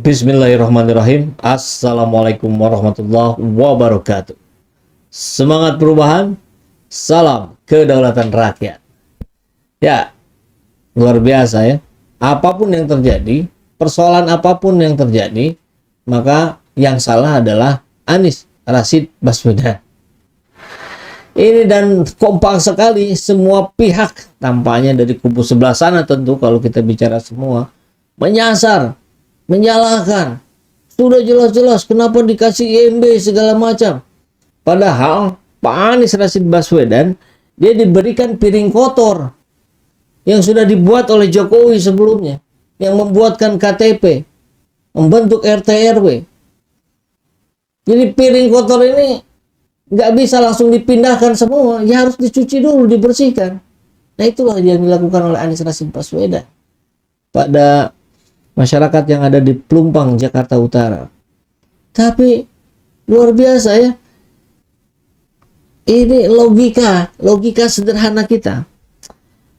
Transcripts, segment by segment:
Bismillahirrahmanirrahim. Assalamualaikum warahmatullahi wabarakatuh. Semangat perubahan, salam kedaulatan rakyat. Ya, luar biasa ya. Apapun yang terjadi, persoalan apapun yang terjadi, maka yang salah adalah Anies Rashid Baswedan. Ini dan kompak sekali semua pihak, tampaknya dari kubu sebelah sana tentu kalau kita bicara semua, menyasar, menyalahkan. Sudah jelas-jelas kenapa dikasih IMB segala macam. Padahal Pak Anies Rashid Baswedan dia diberikan piring kotor yang sudah dibuat oleh Jokowi sebelumnya, yang membuatkan KTP, membentuk RT RW. Jadi piring kotor ini nggak bisa langsung dipindahkan semua, ya harus dicuci dulu, dibersihkan. Nah itulah yang dilakukan oleh Anies Rashid Baswedan pada masyarakat yang ada di Pelumpang, Jakarta Utara. Tapi luar biasa ya. Ini logika sederhana kita.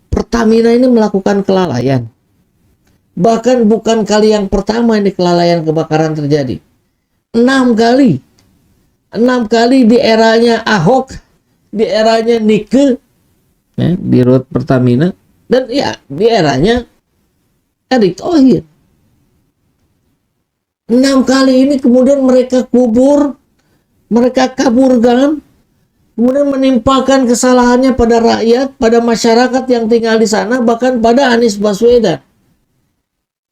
Pertamina ini melakukan kelalaian. Bahkan bukan kali yang pertama ini kelalaian kebakaran terjadi. 6 kali. 6 kali di eranya Ahok, di eranya Nike, ya, di Rut Pertamina, dan ya di eranya Erick Thohir. 6 kali ini kemudian mereka kubur, mereka kaburkan, kemudian menimpakan kesalahannya pada rakyat, pada masyarakat yang tinggal di sana, bahkan pada Anies Baswedan.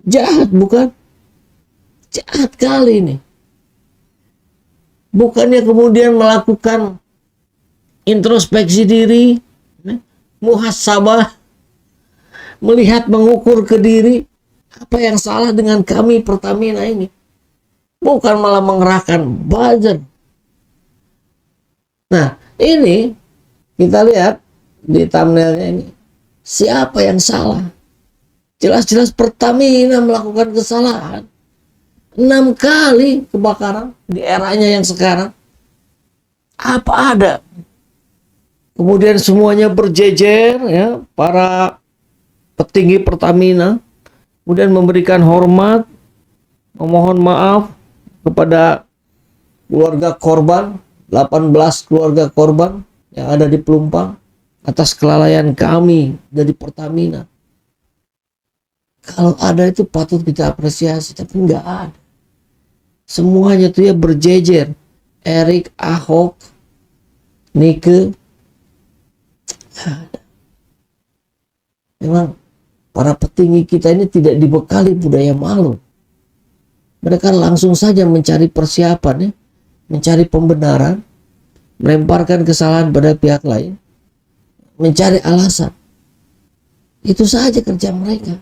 Jahat bukan? Jahat kali ini. Bukannya kemudian melakukan introspeksi diri, muhasabah, melihat mengukur ke diri, apa yang salah dengan kami Pertamina ini. Bukan malah mengerahkan buzzer. Nah, ini kita lihat di thumbnailnya ini. Siapa yang salah? Jelas-jelas Pertamina melakukan kesalahan. 6 kali kebakaran di eranya yang sekarang. Apa ada? Kemudian semuanya berjejer ya, para petinggi Pertamina kemudian memberikan hormat, memohon maaf kepada keluarga korban, 18 keluarga korban yang ada di Pelumpang atas kelalaian kami dari Pertamina. Kalau ada itu patut kita apresiasi, tapi enggak ada. Semuanya tuh ya berjejer. Erick, Ahok, Nike. Memang para petinggi kita ini tidak dibekali budaya malu. Mereka langsung saja mencari persiapan ya, mencari pembenaran, melemparkan kesalahan pada pihak lain, mencari alasan. Itu saja kerja mereka.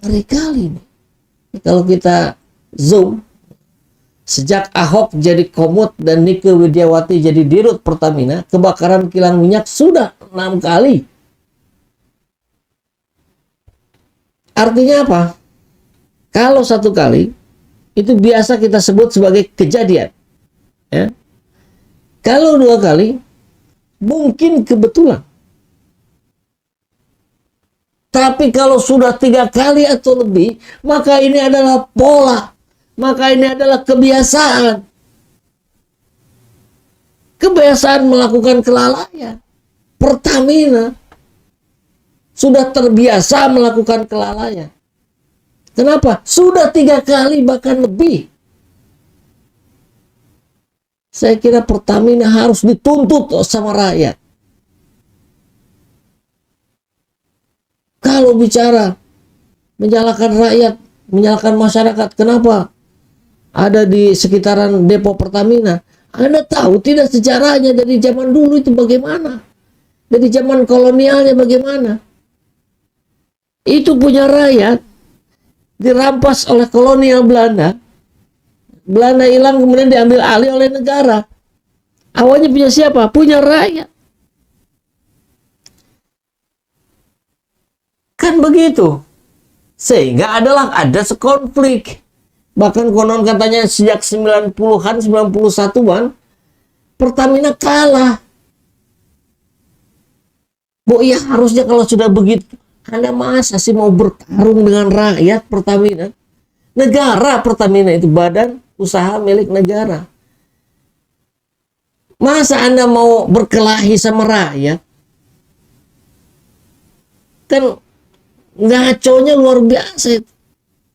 Ngeri kali ini. Kalau kita zoom, sejak Ahok jadi Komut dan Nike Widiawati jadi Dirut Pertamina, kebakaran kilang minyak sudah 6 kali. Artinya apa? Kalau 1 kali, itu biasa kita sebut sebagai kejadian. Ya. Kalau 2 kali, mungkin kebetulan. Tapi kalau sudah 3 kali atau lebih, maka ini adalah pola. Maka ini adalah kebiasaan. Kebiasaan melakukan kelalaian. Pertamina sudah terbiasa melakukan kelalaian. Kenapa? Sudah 3 kali bahkan lebih. Saya kira Pertamina harus dituntut sama rakyat. Kalau bicara menyalahkan rakyat, menyalahkan masyarakat, kenapa? Ada di sekitaran depo Pertamina. Anda tahu tidak sejarahnya dari zaman dulu itu bagaimana? Dari zaman kolonialnya bagaimana? Itu punya rakyat, dirampas oleh kolonial Belanda. Belanda hilang kemudian diambil alih oleh negara. Awalnya punya siapa? Punya rakyat. Kan begitu. Sehingga ada sekonflik. Bahkan konon katanya sejak 90-an, 91-an, Pertamina kalah. Bu, ya harusnya kalau sudah begitu, Anda masa sih mau bertarung dengan rakyat Pertamina? Negara Pertamina itu badan usaha milik negara. Masa Anda mau berkelahi sama rakyat? Kan ngaconya luar biasa itu.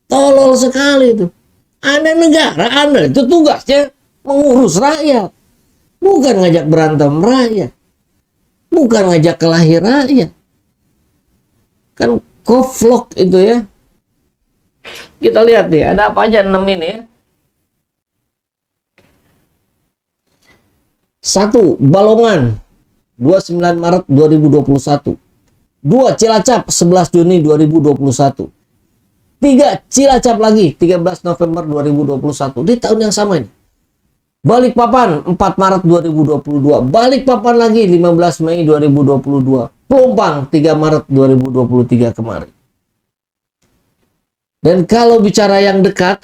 Tolol sekali itu. Anda negara, Anda itu tugasnya mengurus rakyat. Bukan ngajak berantem rakyat. Bukan ngajak kelahi rakyat. Kan goblok itu ya. Kita lihat nih, ada apa aja 6 ini ya. 1. Balongan 29 Maret 2021. 2. Cilacap 11 Juni 2021. 3. Cilacap lagi 13 November 2021. Di tahun yang sama ini. Balikpapan 4 Maret 2022. Balikpapan lagi 15 Mei 2022. Pelumpang 3 Maret 2023 kemarin. Dan kalau bicara yang dekat,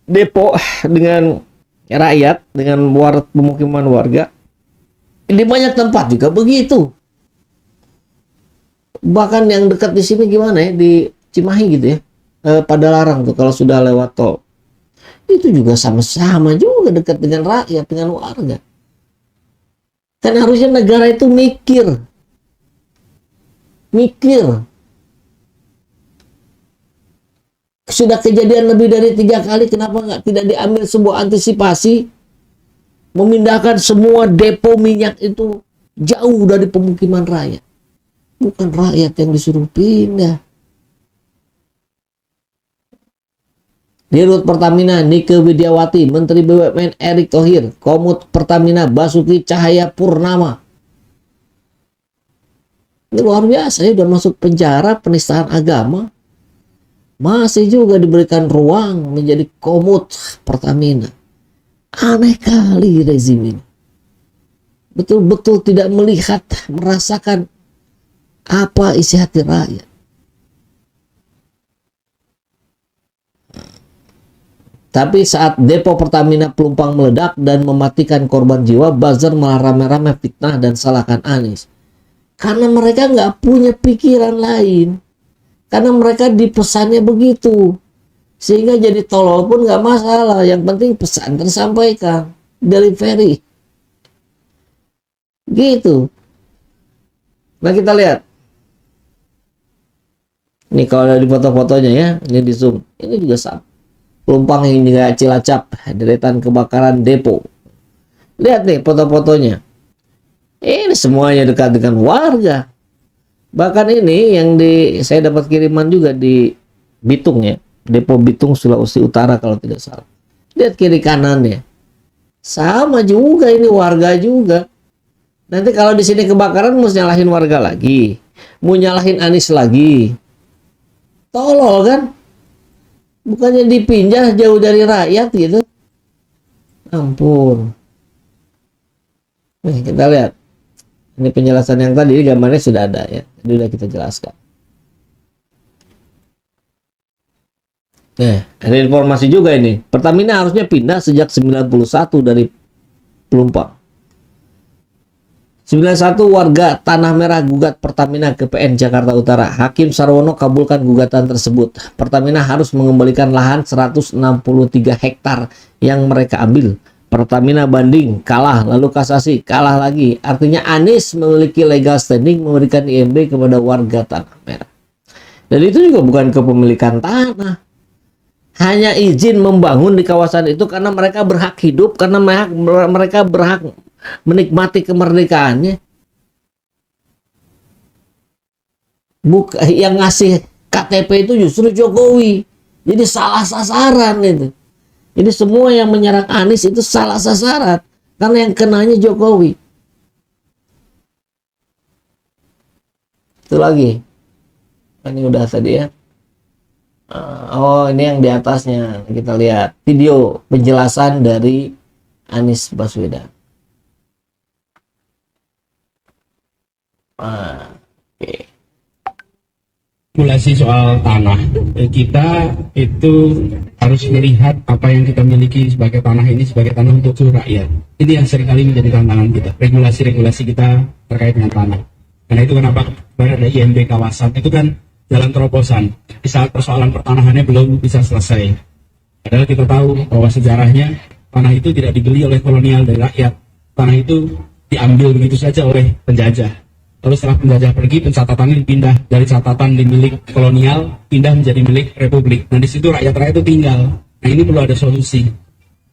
Depok dengan rakyat, dengan pemukiman warga, di banyak tempat juga begitu. Bahkan yang dekat di sini gimana ya, di Cimahi gitu ya, Padalarang tuh kalau sudah lewat tol, itu juga sama-sama juga dekat dengan rakyat, dengan warga. Kan harusnya negara itu mikir. Sudah kejadian lebih dari 3 kali, kenapa tidak diambil sebuah antisipasi, memindahkan semua depo minyak itu jauh dari pemukiman rakyat. Bukan rakyat yang disuruh pindah. Dirut Pertamina Nike Widiawati, Menteri BUMN Erick Thohir, Komut Pertamina Basuki Cahaya Purnama. Ini luar biasa ya, udah masuk penjara penistaan agama. Masih juga diberikan ruang menjadi Komut Pertamina. Aneh kali rezim ini. Betul-betul tidak melihat, merasakan apa isi hati rakyat. Tapi saat depo Pertamina Pelumpang meledak dan mematikan korban jiwa, buzzer malah rame-rame fitnah dan salahkan Anies. Karena mereka nggak punya pikiran lain. Karena mereka dipesannya begitu. Sehingga jadi tolol pun nggak masalah. Yang penting pesan tersampaikan. Delivery. Gitu. Nah kita lihat. Ini kalau ada di foto-fotonya ya. Ini di zoom. Ini juga sama. Pelumpang yang juga Cilacap. Deretan kebakaran depo. Lihat nih foto-fotonya. Ini semuanya dekat dengan warga. Bahkan ini yang saya dapat kiriman juga di Bitung ya. Depo Bitung Sulawesi Utara kalau tidak salah. Lihat kiri kanannya. Sama juga ini warga juga. Nanti kalau di sini kebakaran mau nyalahin warga lagi. Mau nyalahin Anies lagi. Tolol kan? Bukannya dipindah jauh dari rakyat gitu. Ampun. Nih kita lihat. Ini penjelasan yang tadi, gambarnya sudah ada ya. Jadi sudah kita jelaskan. Nah, ada informasi juga ini. Pertamina harusnya pindah sejak 91 dari Pelumpang. 91 warga Tanah Merah gugat Pertamina ke PN Jakarta Utara. Hakim Sarwono kabulkan gugatan tersebut. Pertamina harus mengembalikan lahan 163 hektar yang mereka ambil. Pertamina banding, kalah, lalu kasasi, kalah lagi. Artinya Anies memiliki legal standing memberikan IMB kepada warga Tanah Merah. Dan itu juga bukan kepemilikan tanah. Hanya izin membangun di kawasan itu karena mereka berhak hidup, karena mereka berhak menikmati kemerdekaannya. Yang ngasih KTP itu justru Jokowi. Jadi salah sasaran itu. Jadi semua yang menyerang Anies itu salah sasaran. Karena yang kenanya Jokowi. Itu lagi. Ini udah tadi ya. Oh ini yang di atasnya. Kita lihat video penjelasan dari Anies Baswedan. Oke. Regulasi soal tanah, kita itu harus melihat apa yang kita miliki sebagai tanah ini sebagai tanah untuk seluruh rakyat. Ini yang seringkali menjadi tantangan kita, regulasi-regulasi kita terkait dengan tanah. Karena itu kenapa ada IMB kawasan itu kan jalan terobosan di saat persoalan pertanahannya belum bisa selesai. Padahal kita tahu bahwa sejarahnya tanah itu tidak dibeli oleh kolonial dari rakyat. Tanah itu diambil begitu saja oleh penjajah. Lalu setelah penjajah pergi, pencatatannya dipindah dari catatan di milik kolonial pindah menjadi milik republik. Nah di situ rakyat-rakyat itu tinggal. Nah ini perlu ada solusi.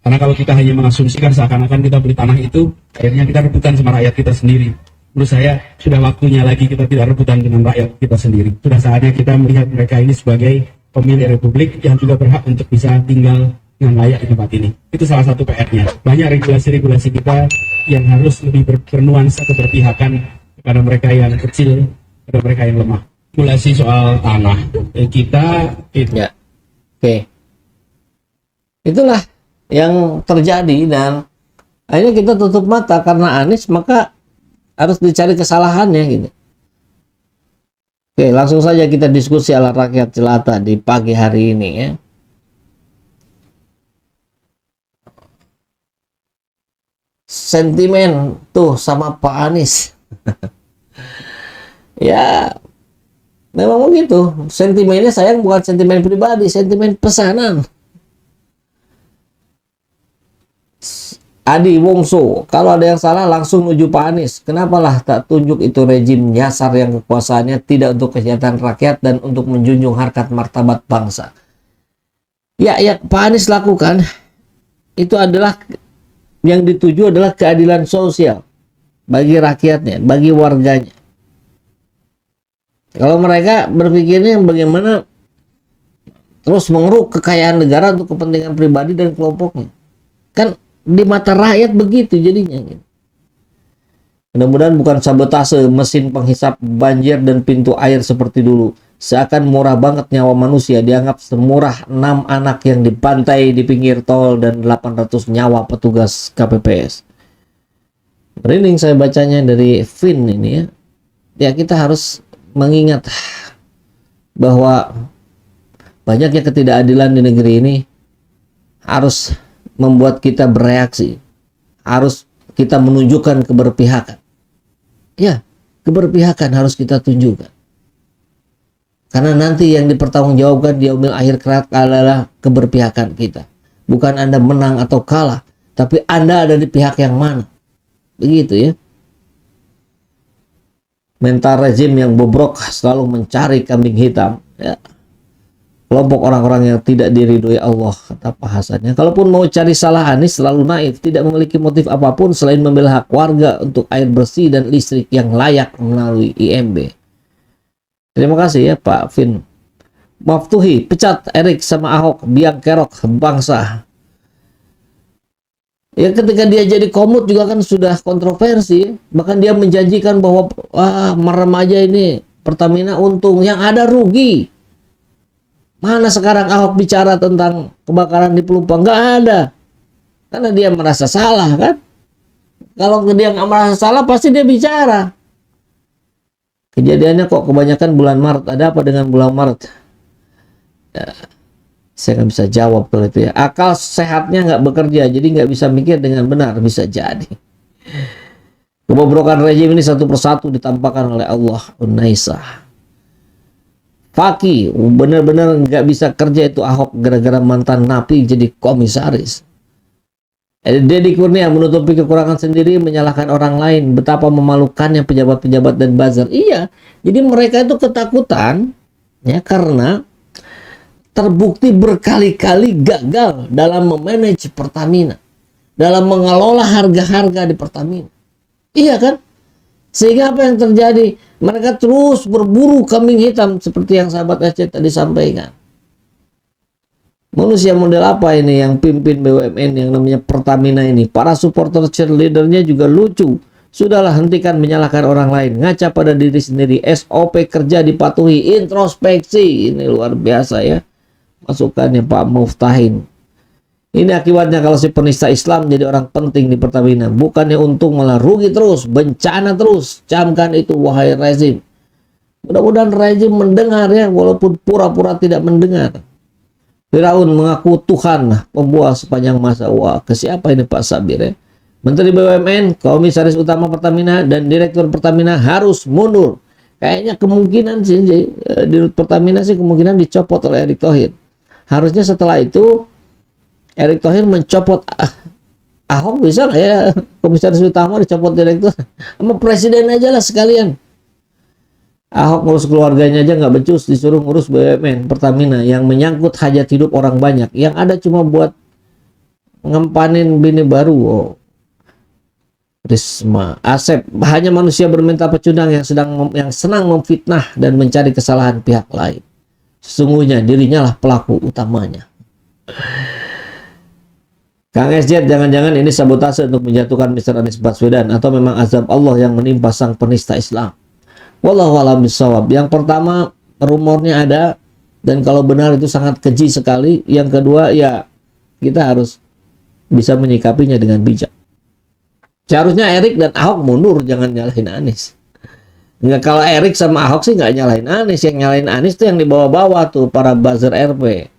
Karena kalau kita hanya mengasumsikan seakan-akan kita beli tanah itu, akhirnya kita rebutan sama rakyat kita sendiri. Menurut saya sudah waktunya lagi kita tidak rebutan dengan rakyat kita sendiri. Sudah saatnya kita melihat mereka ini sebagai pemilik republik yang juga berhak untuk bisa tinggal dengan layak di tempat ini. Itu salah satu PR-nya. Banyak regulasi-regulasi kita yang harus lebih bernuansa keberpihakan kepada mereka yang kecil, kepada mereka yang lemah. Regulasi soal tanah kita itu. Ya, oke. Itulah yang terjadi dan akhirnya kita tutup mata karena Anies, maka harus dicari kesalahannya gitu. Oke, langsung saja kita diskusi ala rakyat jelata di pagi hari ini ya. Sentimen tuh sama Pak Anies. Ya, memang begitu. Sentimennya sayang bukan sentimen pribadi, sentimen pesanan. Adi Wongso, kalau ada yang salah langsung nuju Pak Anies. Kenapalah tak tunjuk itu rejim nyasar yang kekuasaannya tidak untuk kesejahteraan rakyat dan untuk menjunjung harkat martabat bangsa. Ya, Pak Anies lakukan itu adalah yang dituju adalah keadilan sosial bagi rakyatnya, bagi warganya. Kalau mereka berpikirnya bagaimana terus mengeruk kekayaan negara untuk kepentingan pribadi dan kelompoknya, kan di mata rakyat begitu jadinya gitu. Mudah-mudahan bukan sabotase mesin penghisap banjir dan pintu air seperti dulu. Seakan murah banget nyawa manusia, dianggap semurah 6 anak yang dipantai di pinggir tol dan 800 nyawa petugas KPPS. Merinding saya bacanya dari Vin ini ya. Ya, kita harus mengingat bahwa banyaknya ketidakadilan di negeri ini harus membuat kita bereaksi, harus kita menunjukkan keberpihakan. Ya, keberpihakan harus kita tunjukkan. Karena nanti yang dipertanggungjawabkan di yaumil akhir kelak adalah keberpihakan kita. Bukan Anda menang atau kalah, tapi Anda ada di pihak yang mana. Begitu ya. Mental rezim yang bobrok selalu mencari kambing hitam. Ya. Kelompok orang-orang yang tidak diridhoi Allah, kata Pak Hasannya. Kalaupun mau cari salah Anies, selalu naif, tidak memiliki motif apapun selain membela hak warga untuk air bersih dan listrik yang layak melalui IMB. Terima kasih ya Pak Vin. Maftuhi, pecat Erik sama Ahok, biang kerok bangsa. Ya, ketika dia jadi komut juga kan sudah kontroversi. Bahkan dia menjanjikan bahwa merem aja ini Pertamina untung, yang ada rugi. Mana sekarang Ahok bicara tentang kebakaran di Pelumpang? Nggak ada. Karena dia merasa salah kan. Kalau dia nggak merasa salah pasti dia bicara. Kejadiannya kok kebanyakan bulan Maret. Ada apa dengan bulan Maret? Ya, saya nggak bisa jawab kalau itu ya. Akal sehatnya nggak bekerja, jadi nggak bisa mikir dengan benar. Bisa jadi. Kebobrokan rejim ini satu persatu ditampakkan oleh Allah Unaisah. Faki, benar-benar nggak bisa kerja itu Ahok gara-gara mantan napi jadi komisaris. Deddy Kurnia menutupi kekurangan sendiri, menyalahkan orang lain. Betapa memalukannya pejabat-pejabat dan buzzer. Iya, jadi mereka itu ketakutan ya karena terbukti berkali-kali gagal dalam memanage Pertamina, dalam mengelola harga-harga di Pertamina. Iya kan? Sehingga apa yang terjadi? Mereka terus berburu kambing hitam seperti yang sahabat Aceh tadi sampaikan. Manusia model apa ini yang pimpin BUMN yang namanya Pertamina ini? Para supporter cheerleadernya juga lucu. Sudahlah, hentikan menyalahkan orang lain. Ngaca pada diri sendiri. SOP kerja dipatuhi. Introspeksi. Ini luar biasa ya. Masukannya Pak Muftahin. Ini akibatnya kalau si penista Islam jadi orang penting di Pertamina. Bukannya untung malah rugi terus, bencana terus. Camkan itu wahai rezim. Mudah-mudahan rezim mendengar ya, walaupun pura-pura tidak mendengar. Firaun mengaku Tuhan pembuat sepanjang masa. Wah, ke siapa ini Pak Sabir ya? Menteri BUMN, Komisaris Utama Pertamina dan Direktur Pertamina harus mundur. Kayaknya kemungkinan sih di Pertamina sih kemungkinan dicopot oleh Erick Thohir. Harusnya setelah itu Erick Thohir mencopot Ahok, bisa nggak ya Komisaris Utama dicopot direktur, sama presiden aja lah sekalian. Ahok ngurus keluarganya aja nggak becus, disuruh ngurus BUMN Pertamina yang menyangkut hajat hidup orang banyak, yang ada cuma buat ngempanin bini baru. Risma, Asep hanya manusia bermental pecundang yang senang memfitnah dan mencari kesalahan pihak lain. Sesungguhnya dirinya lah pelaku utamanya. Kang SJ, jangan-jangan ini sabotase untuk menjatuhkan Mr. Anies Baswedan atau memang azab Allah yang menimpa sang penista Islam? Wallahu a'lam bishawab. Yang pertama, rumornya ada, dan kalau benar itu sangat keji sekali. Yang kedua, ya kita harus bisa menyikapinya dengan bijak. Seharusnya Erik dan Ahok mundur, jangan nyalahin Anies. Nggak, kalau Erik sama Ahok sih nggak nyalahin Anies. Yang nyalahin Anies tuh yang di bawah-bawah tuh, para buzzer RP.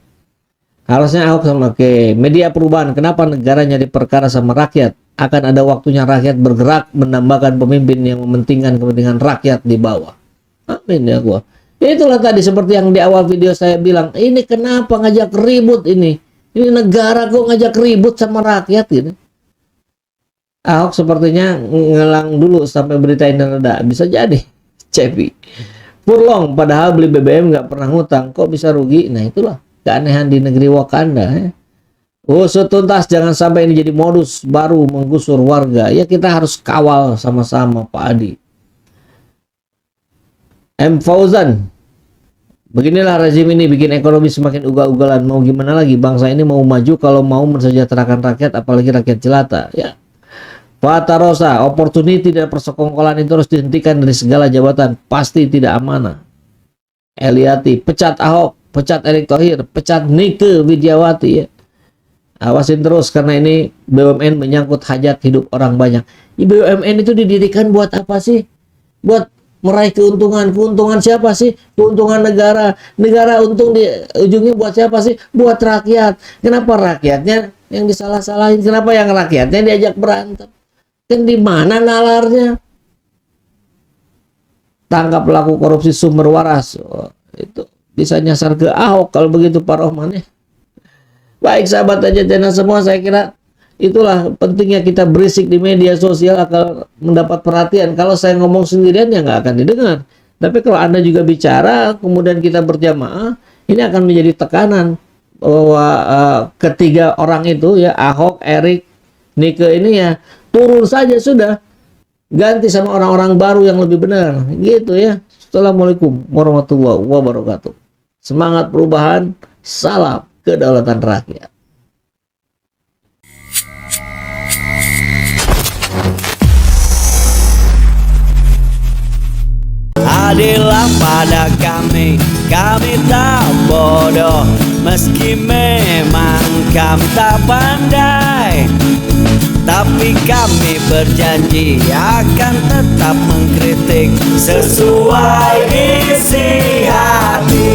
Harusnya Ahok sama ke media perubahan. Kenapa negara jadi perkara sama rakyat? Akan ada waktunya rakyat bergerak, menambahkan pemimpin yang mementingkan kepentingan rakyat di bawah. Amin ya gua. Itulah tadi seperti yang di awal video saya bilang. Ini kenapa ngajak ribut ini? Ini negara kok ngajak ribut sama rakyat gitu. Ahok sepertinya ngelang dulu sampai berita ini reda. Bisa jadi. Cepi. Purlong, padahal beli BBM nggak pernah ngutang. Kok bisa rugi? Nah itulah keanehan di negeri Wakanda. Ya. Usut tuntas, jangan sampai ini jadi modus baru menggusur warga. Ya kita harus kawal sama-sama Pak Adi. M. Fauzan. Beginilah rezim ini bikin ekonomi semakin ugal-ugalan. Mau gimana lagi? Bangsa ini mau maju kalau mau mensejahterakan rakyat, apalagi rakyat jelata. Ya. Fata Rosa, opportunity dan persekongkolan itu harus dihentikan dari segala jabatan. Pasti tidak amanah. Eliati, pecat Ahok, pecat Erick Thohir, pecat Nike Widiawati ya. Awasin terus karena ini BUMN menyangkut hajat hidup orang banyak. BUMN itu didirikan buat apa sih? Buat meraih keuntungan. Keuntungan siapa sih? Keuntungan negara. Negara untung di ujungnya buat siapa sih? Buat rakyat. Kenapa rakyatnya yang disalah-salahin? Kenapa yang rakyatnya diajak berantem? Kan di mana nalarnya? Tangkap pelaku korupsi sumber waras. Itu bisa nyasar ke Ahok kalau begitu Pak Rohman ya. Baik sahabat aja channel semua, saya kira itulah pentingnya kita berisik di media sosial akan mendapat perhatian. Kalau saya ngomong sendirian ya nggak akan didengar. Tapi kalau Anda juga bicara, kemudian kita berjamaah, ini akan menjadi tekanan bahwa ketiga orang itu ya, Ahok, Erik, Nike ini ya turun saja sudah, ganti sama orang-orang baru yang lebih benar gitu ya. Assalamualaikum warahmatullahi wabarakatuh. Semangat perubahan, salam kedaulatan rakyat. Adillah pada kami tak bodoh, meski memang kami tak pandai. Tapi kami berjanji akan tetap mengkritik sesuai isi hati.